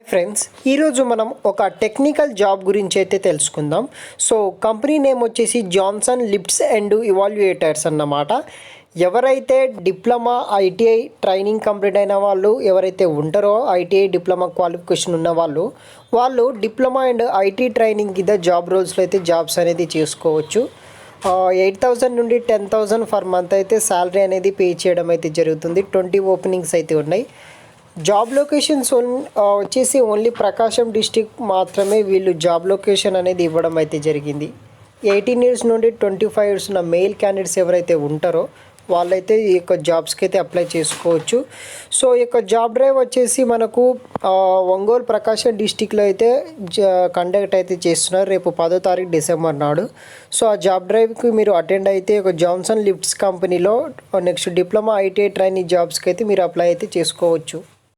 Friends, ఈరోజు మనం ఒక టెక్నికల్ జాబ్ గురించి అయితే తెలుసుకుందాం. సో కంపెనీ నేమ్ వచ్చేసి జాన్సన్ లిఫ్ట్స్ అండ్ ఇవాల్యుయేటర్స్ అన్నమాట. ఎవరైతే డిప్లొమా ఐటీఐ ట్రైనింగ్ కంప్లీట్ అయిన వాళ్ళు ఎవరైతే ఉంటారో, ఐటీఐ డిప్లొమా క్వాలిఫికేషన్ ఉన్న వాళ్ళు డిప్లొమా అండ్ ఐటీ ట్రైనింగ్ కింద జాబ్ రోల్స్లో అయితే జాబ్స్ అనేది చేసుకోవచ్చు. 8,000 నుండి 10,000 ఫర్ మంత్ అయితే శాలరీ అనేది పే చేయడం అయితే జరుగుతుంది. 20 ఓపెనింగ్స్ అయితే ఉన్నాయి. జాబ్ లొకేషన్స్ వచ్చేసి ఓన్లీ ప్రకాశం డిస్టిక్ మాత్రమే వీళ్ళు జాబ్ లొకేషన్ అనేది ఇవ్వడం అయితే జరిగింది. 18 ఇయర్స్ నుండి 25 ఇయర్స్ ఉన్న మెయిల్ క్యాండిడేట్స్ ఎవరైతే ఉంటారో వాళ్ళైతే ఈ యొక్క జాబ్స్కి అయితే అప్లై చేసుకోవచ్చు. సో ఈ యొక్క జాబ్ డ్రైవ్ వచ్చేసి మనకు ఒంగోలు ప్రకాశం డిస్టిక్లో అయితే కండక్ట్ అయితే చేస్తున్నారు రేపు 10వ తారీఖు డిసెంబర్ నాడు. సో ఆ జాబ్ డ్రైవ్కి మీరు అటెండ్ అయితే ఒక జాన్సన్ లిఫ్ట్స్ కంపెనీలో నెక్స్ట్ డిప్లొమా ఐటీఐ ట్రైనింగ్ జాబ్స్కి అయితే మీరు అప్లై అయితే చేసుకోవచ్చు.